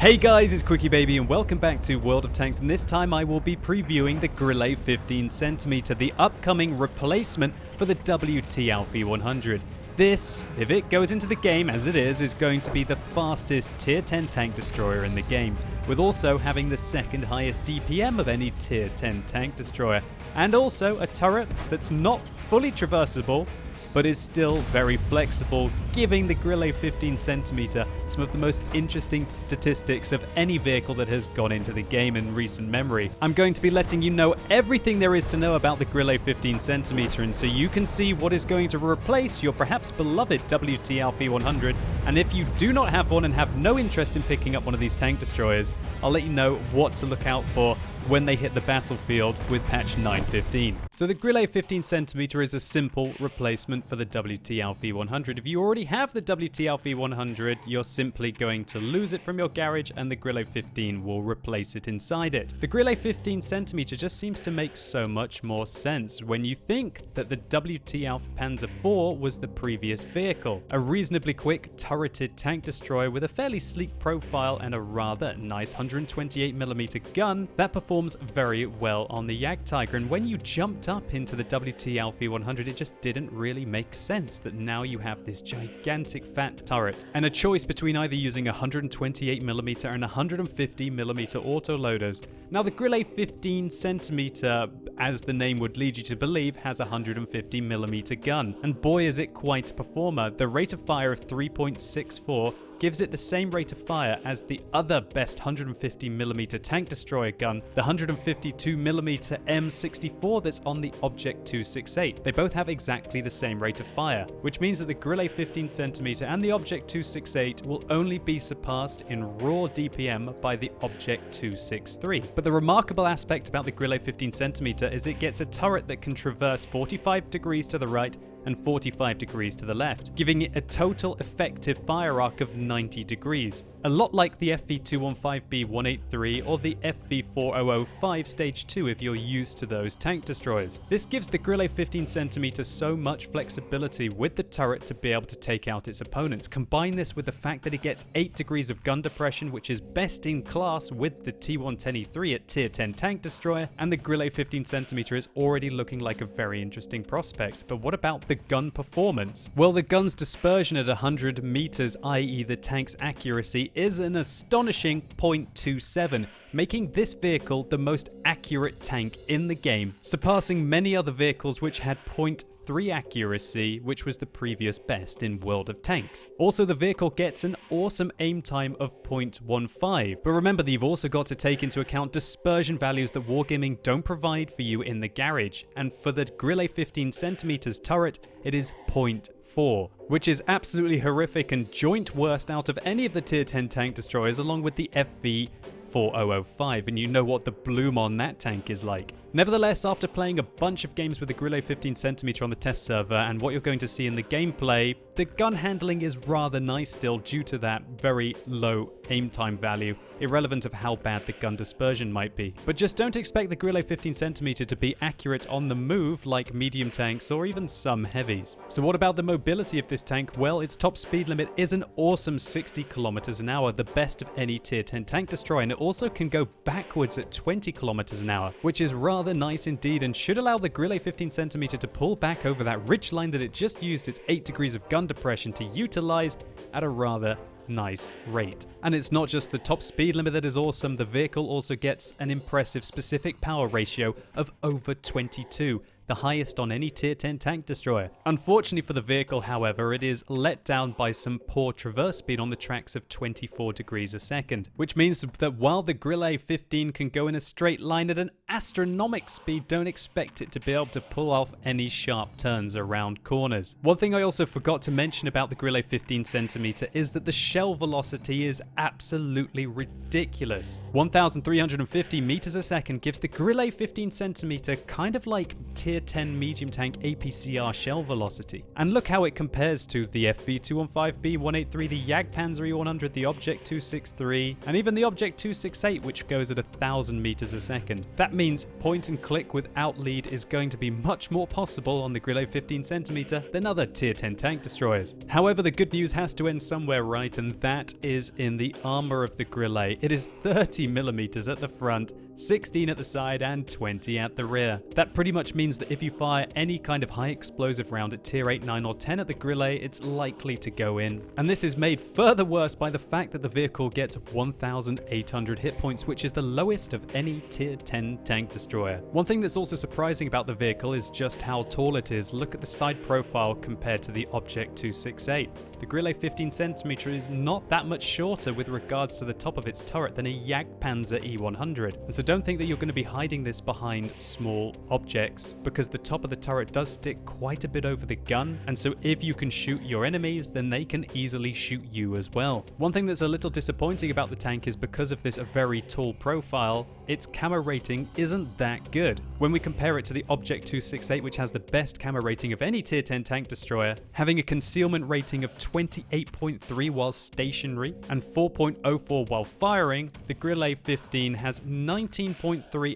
Hey guys, it's QuickyBaby and welcome back to World of Tanks, and this time I will be previewing the Grille 15cm, the upcoming replacement for the WT Auf E-100. This, if it goes into the game as it is going to be the fastest Tier 10 tank destroyer in the game, with also having the second highest DPM of any Tier 10 tank destroyer, and also a turret that's not fully traversable, but is still very flexible, giving the Grille 15cm some of the most interesting statistics of any vehicle that has gone into the game in recent memory. I'm going to be letting you know everything there is to know about the Grille 15cm, and so you can see what is going to replace your perhaps beloved WT Auf E-100, and if you do not have one and have no interest in picking up one of these tank destroyers, I'll let you know what to look out for when they hit the battlefield with patch 9.15. So the Grille 15cm is a simple replacement for the WT Auf E-100. If you already have the WT Auf E-100, you're simply going to lose it from your garage and the Grille 15 will replace it inside it. The Grille 15cm just seems to make so much more sense when you think that the WT Auf Panzer IV was the previous vehicle. A reasonably quick turreted tank destroyer with a fairly sleek profile and a rather nice 128mm gun that performs very well on the Jagdtiger, and when you jumped up into the WT Auf E-100 it just didn't really make sense that now you have this gigantic fat turret and a choice between either using 128mm and 150mm autoloaders. Now the Grille 15cm, as the name would lead you to believe, has a 150mm gun, and boy is it quite a performer. The rate of fire of 3.64 gives it the same rate of fire as the other best 150mm tank destroyer gun, the 152mm M64 that's on the Object 268. They both have exactly the same rate of fire, which means that the Grille 15cm and the Object 268 will only be surpassed in raw DPM by the Object 263. But the remarkable aspect about the Grille 15cm is it gets a turret that can traverse 45 degrees to the right and 45 degrees to the left, giving it a total effective fire arc of 90 degrees. A lot like the FV215B183 or the FV4005 Stage 2 if you're used to those tank destroyers. This gives the Grille 15cm so much flexibility with the turret to be able to take out its opponents. Combine this with the fact that it gets 8 degrees of gun depression, which is best in class with the T10 at Tier 10 tank destroyer, and the Grille 15cm is already looking like a very interesting prospect. But what about the gun performance? Well, the gun's dispersion at 100 meters, i.e. the tank's accuracy, is an astonishing 0.27, making this vehicle the most accurate tank in the game, surpassing many other vehicles which had 0.3 accuracy, which was the previous best in World of Tanks. Also, the vehicle gets an awesome aim time of 0.15, but remember that you've also got to take into account dispersion values that Wargaming don't provide for you in the garage, and for the Grille 15cm turret, it is 0.4, which is absolutely horrific and joint worst out of any of the Tier 10 tank destroyers, along with the FV4005, and you know what the bloom on that tank is like. Nevertheless, after playing a bunch of games with the Grille 15cm on the test server and what you're going to see in the gameplay, the gun handling is rather nice still due to that very low aim time value, irrelevant of how bad the gun dispersion might be. But just don't expect the Grille 15cm to be accurate on the move like medium tanks or even some heavies. So what about the mobility of this tank? Well, its top speed limit is an awesome 60 kilometers an hour, the best of any Tier 10 tank destroyer, and it also can go backwards at 20 kilometers an hour, which is rather nice indeed and should allow the Grille 15cm to pull back over that ridge line that it just used its 8 degrees of gun depression to utilize at a rather nice rate. And it's not just the top speed limit that is awesome, the vehicle also gets an impressive specific power ratio of over 22, the highest on any Tier 10 tank destroyer. Unfortunately for the vehicle, however, it is let down by some poor traverse speed on the tracks of 24 degrees a second, which means that while the Grille 15 can go in a straight line at an astronomical speed, don't expect it to be able to pull off any sharp turns around corners. One thing I also forgot to mention about the Grille 15cm is that the shell velocity is absolutely ridiculous. 1,350 meters a second gives the Grille 15cm kind of like Tier tier 10 medium tank APCR shell velocity. And look how it compares to the FV215B 183, the Jagdpanzer E-100, the Object 263, and even the Object 268, which goes at 1,000 meters a second. That means point and click without lead is going to be much more possible on the Grille 15cm than other tier 10 tank destroyers. However, the good news has to end somewhere, right? And that is in the armor of the Grille. It is 30mm at the front, 16 at the side, and 20 at the rear. That pretty much means that if you fire any kind of high explosive round at tier 8, 9, or 10 at the Grille, it's likely to go in. And this is made further worse by the fact that the vehicle gets 1,800 hit points, which is the lowest of any tier 10 tank destroyer. One thing that's also surprising about the vehicle is just how tall it is. Look at the side profile compared to the Object 268. The Grille 15cm is not that much shorter with regards to the top of its turret than a Jagdpanzer E-100. And so don't think that you're going to be hiding this behind small objects, because the top of the turret does stick quite a bit over the gun, and so if you can shoot your enemies, then they can easily shoot you as well. One thing that's a little disappointing about the tank is because of this very tall profile, its camo rating isn't that good. When we compare it to the Object 268, which has the best camo rating of any tier 10 tank destroyer, having a concealment rating of 28.3 while stationary and 4.04 while firing, the Grille 15 has 19.3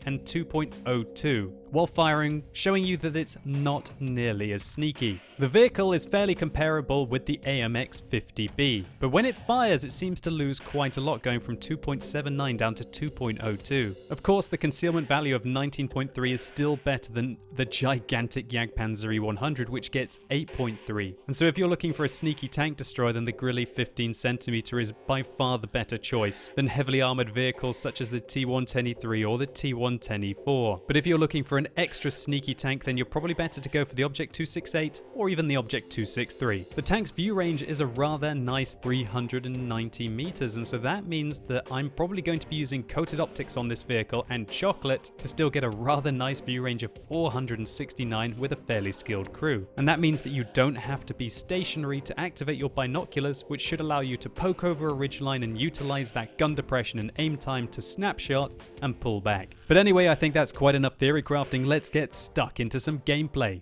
and 2.02 while firing, showing you that it's not nearly as sneaky. The vehicle is fairly comparable with the AMX 50B, but when it fires it seems to lose quite a lot, going from 2.79 down to 2.02. Of course, the concealment value of 19.3 is still better than the gigantic Jagdpanzer E-100, which gets 8.3. And so if you're looking for a sneaky tank destroyer, then the Grille 15cm is by far the better choice than heavily armored vehicles such as the T1010E3 or the T1010E4. But if you're looking for an extra sneaky tank, then you're probably better to go for the Object 268 or even the Object 263. The tank's view range is a rather nice 390 meters, and so that means that I'm probably going to be using coated optics on this vehicle and chocolate to still get a rather nice view range of 469 with a fairly skilled crew. And that means that you don't have to be stationary to activate your binoculars, which should allow you to poke over a ridgeline and utilize that gun depression and aim time to snapshot and pull back. But anyway, I think that's quite enough theory crafting. Let's get stuck into some gameplay.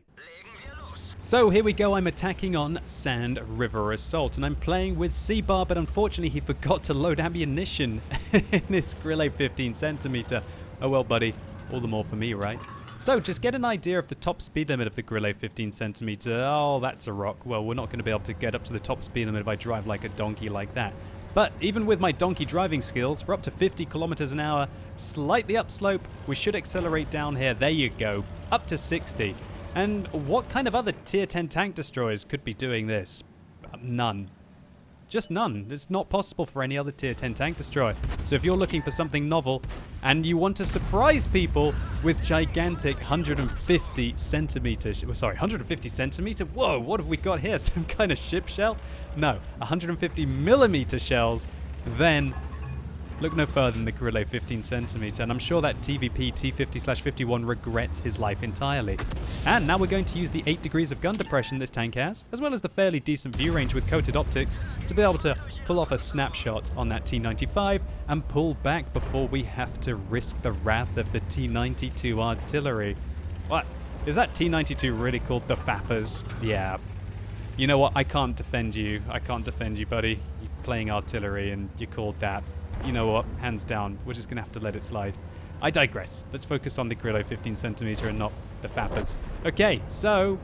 So here we go, I'm attacking on Sand River Assault, and I'm playing with C-Bar, but unfortunately he forgot to load ammunition in this Grille 15cm. Oh well, buddy, all the more for me, right? So just get an idea of the top speed limit of the Grille 15cm. Oh, that's a rock. Well, we're not going to be able to get up to the top speed limit if I drive like a donkey like that. But even with my donkey driving skills, we're up to 50 kilometers an hour, slightly upslope. We should accelerate down here. There you go, up to 60. And what kind of other tier 10 tank destroyers could be doing this? None. Just none. It's not possible for any other tier 10 tank destroyer. So if you're looking for something novel and you want to surprise people with gigantic 150 centimeter, sorry, 150 centimeter? Whoa, what have we got here? Some kind of ship shell? No, 150 millimeter shells. Then look no further than the Grille 15cm, and I'm sure that TVP T50/51 regrets his life entirely. And now we're going to use the 8 degrees of gun depression this tank has, as well as the fairly decent view range with coated optics, to be able to pull off a snapshot on that T95 and pull back before we have to risk the wrath of the T92 artillery. What? Is that T92 really called the Fappers? Yeah. You know what? I can't defend you. I can't defend you, buddy. You're playing artillery and you called that. You know what? Hands down. We're just going to have to let it slide. I digress. Let's focus on the Grille 15cm and not the Fappers. Okay, so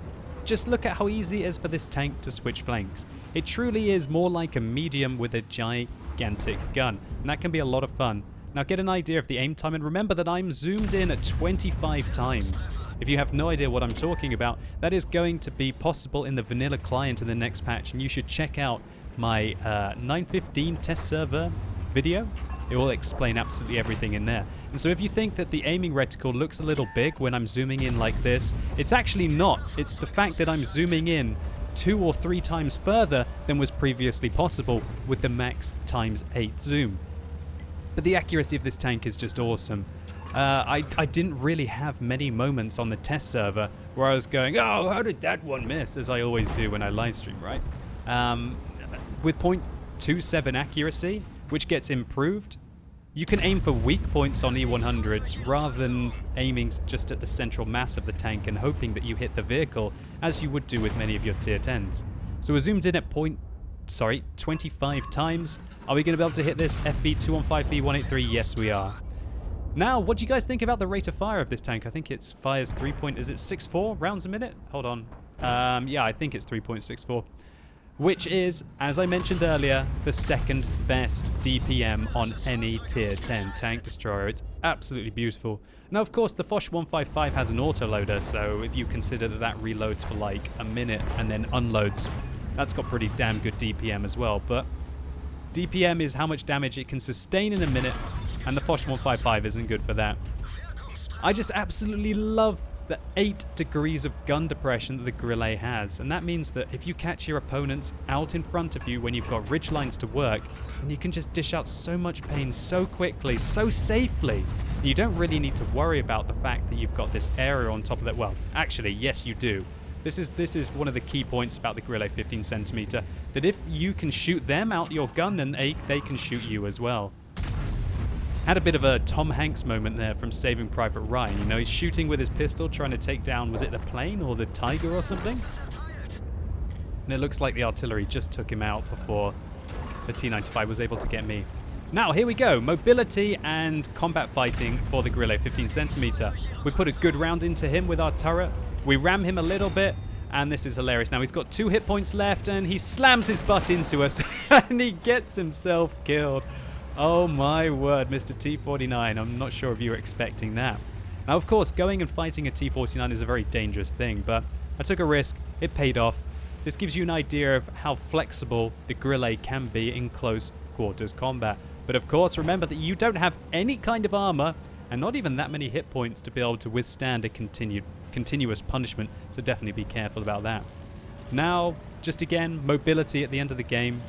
just look at how easy it is for this tank to switch flanks. It truly is more like a medium with a gigantic gun, and that can be a lot of fun. Now get an idea of the aim time, and remember that I'm zoomed in at 25 times. If you have no idea what I'm talking about, that is going to be possible in the vanilla client in the next patch, and you should check out my 9.15 test server video. It will explain absolutely everything in there. And so if you think that the aiming reticle looks a little big when I'm zooming in like this, it's actually not. It's the fact that I'm zooming in 2 or 3 times further than was previously possible with the max ×8 zoom. But the accuracy of this tank is just awesome. I didn't really have many moments on the test server where I was going, oh, how did that one miss? As I always do when I live stream, right? With .27 accuracy, which gets improved You can aim for weak points on E100s rather than aiming just at the central mass of the tank and hoping that you hit the vehicle, as you would do with many of your tier 10s. So we're zoomed in at 25 times. Are we going to be able to hit this FV215B183? Yes, we are. Now, what do you guys think about the rate of fire of this tank? I think it fires is it 6.4 rounds a minute? Hold on. Yeah, I think it's 3.64. Which is, as I mentioned earlier, the second best DPM on any tier 10 tank destroyer. It's absolutely beautiful. Now, of course, the Foch 155 has an autoloader, so if you consider that that reloads for like a minute and then unloads, that's got pretty damn good DPM as well. But DPM is how much damage it can sustain in a minute, and the Foch 155 isn't good for that. I just absolutely love the 8 degrees of gun depression that the Grille has, and that means that if you catch your opponents out in front of you when you've got ridge lines to work, then you can just dish out so much pain so quickly, so safely. You don't really need to worry about the fact that you've got this area on top of that. Well, actually, yes, you do. This is one of the key points about the Grille 15cm, that if you can shoot them out your gun, then they can shoot you as well. Had a bit of a Tom Hanks moment there from Saving Private Ryan. You know, he's shooting with his pistol, trying to take down, was it the plane or the Tiger or something? And it looks like the artillery just took him out before the T95 was able to get me. Now, here we go. Mobility and combat fighting for the Grille 15cm. We put a good round into him with our turret. We ram him a little bit, and this is hilarious. Now, he's got 2 hit points left, and he slams his butt into us, and he gets himself killed. Oh my word, Mr. T49. I'm not sure if you were expecting that. Now, of course, going and fighting a T49 is a very dangerous thing, but I took a risk. It paid off. This gives you an idea of how flexible the Grille can be in close quarters combat. But of course, remember that you don't have any kind of armor and not even that many hit points to be able to withstand a continuous punishment, so definitely be careful about that. Now, just again, mobility at the end of the game.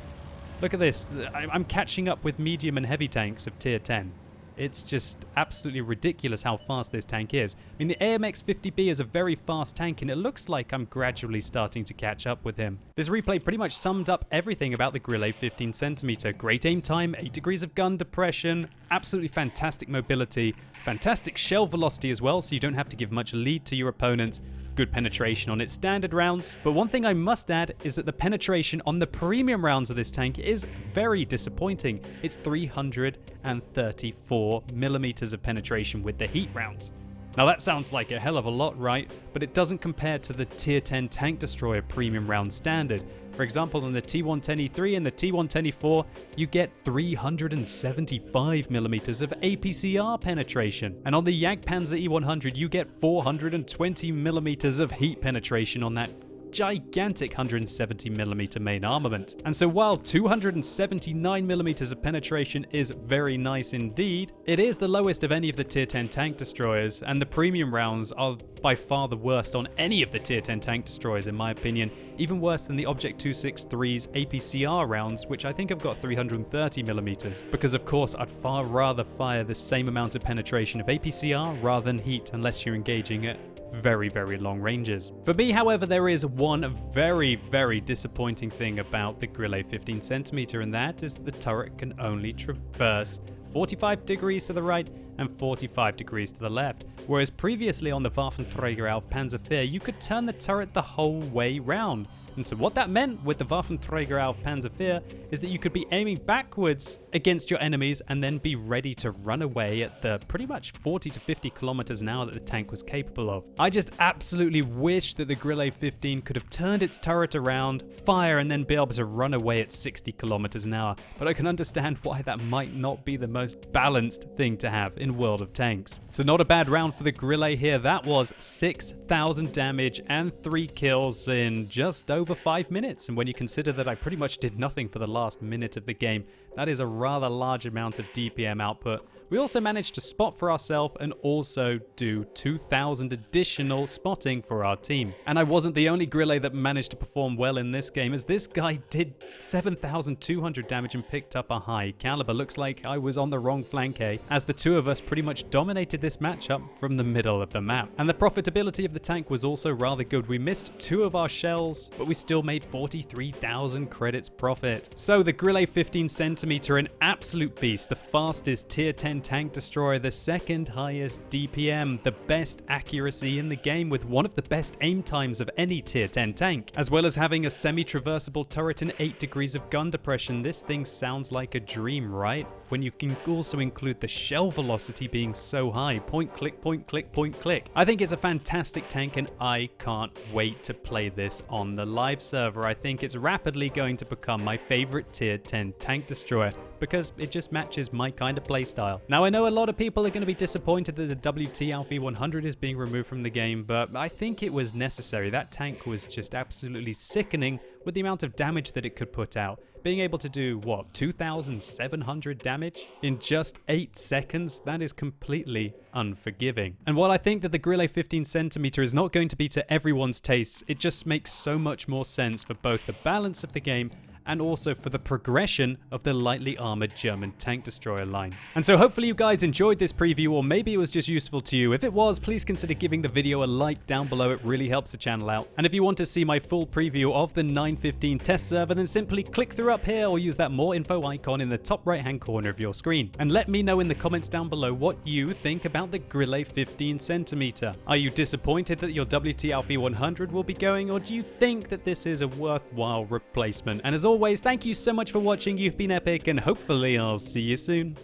Look at this. I'm catching up with medium and heavy tanks of tier 10. It's just absolutely ridiculous how fast this tank is. I mean, the AMX 50B is a very fast tank, and it looks like I'm gradually starting to catch up with him. This replay pretty much summed up everything about the Grille 15cm. Great aim time, 8 degrees of gun depression, absolutely fantastic mobility, fantastic shell velocity as well, so you don't have to give much lead to your opponents. Good penetration on its standard rounds, but one thing I must add is that the penetration on the premium rounds of this tank is very disappointing. It's 334 millimeters of penetration with the heat rounds. Now that sounds like a hell of a lot, right? But it doesn't compare to the tier 10 tank destroyer premium round standard. For example, on the T10E3 and the T10E4, you get 375 millimeters of APCR penetration. And on the Jagdpanzer E100, you get 420 millimeters of heat penetration on that gigantic 170mm main armament. And so while 279mm of penetration is very nice indeed, it is the lowest of any of the tier 10 tank destroyers, and the premium rounds are by far the worst on any of the tier 10 tank destroyers in my opinion, even worse than the Object 263's APCR rounds, which I think have got 330mm, because of course I'd far rather fire the same amount of penetration of APCR rather than heat, unless you're engaging at very, very long ranges. For me, however, there is one very, very disappointing thing about the Grille 15cm, and that is the turret can only traverse 45 degrees to the right and 45 degrees to the left, whereas previously on the Waffenträger auf Panzerwehr, you could turn the turret the whole way round. And so what that meant with the Waffenträger auf Panzerwehr is that you could be aiming backwards against your enemies and then be ready to run away at the pretty much 40 to 50 kilometers an hour that the tank was capable of. I just absolutely wish that the Grille 15 could have turned its turret around, fire, and then be able to run away at 60 kilometers an hour. But I can understand why that might not be the most balanced thing to have in World of Tanks. So not a bad round for the Grille here. That was 6,000 damage and 3 kills in just over 5 minutes, and when you consider that I pretty much did nothing for the last minute of the game, that is a rather large amount of DPM output. We also managed to spot for ourselves and also do 2,000 additional spotting for our team. And I wasn't the only Grille that managed to perform well in this game, as this guy did 7,200 damage and picked up a high caliber. Looks like I was on the wrong flank, as the two of us pretty much dominated this matchup from the middle of the map. And the profitability of the tank was also rather good. We missed 2 of our shells, but we we still made 43,000 credits profit. So the Grille 15cm, an absolute beast, the fastest tier 10 tank destroyer, the second highest DPM, the best accuracy in the game with one of the best aim times of any tier 10 tank, as well as having a semi-traversable turret and 8 degrees of gun depression. This thing sounds like a dream, right? When you can also include the shell velocity being so high. Point click, point click, point click. I think it's a fantastic tank and I can't wait to play this on the live server. I think it's rapidly going to become my favorite tier 10 tank destroyer because it just matches my kind of playstyle. Now I know a lot of people are going to be disappointed that the WT Auf E-100 is being removed from the game, but I think it was necessary. That tank was just absolutely sickening with the amount of damage that it could put out. Being able to do, what, 2,700 damage in just 8 seconds? That is completely unforgiving. And while I think that the Grille 15cm is not going to be to everyone's tastes, it just makes so much more sense for both the balance of the game and also for the progression of the lightly armored German tank destroyer line. And so hopefully you guys enjoyed this preview, or maybe it was just useful to you. If it was, please consider giving the video a like down below. It really helps the channel out. And if you want to see my full preview of the 915 test server, then simply click through up here or use that more info icon in the top right hand corner of your screen. And let me know in the comments down below what you think about the Grille 15cm. Are you disappointed that your WT Auf E-100 will be going, or do you think that this is a worthwhile replacement? And as always, thank you so much for watching. You've been epic, and hopefully I'll see you soon.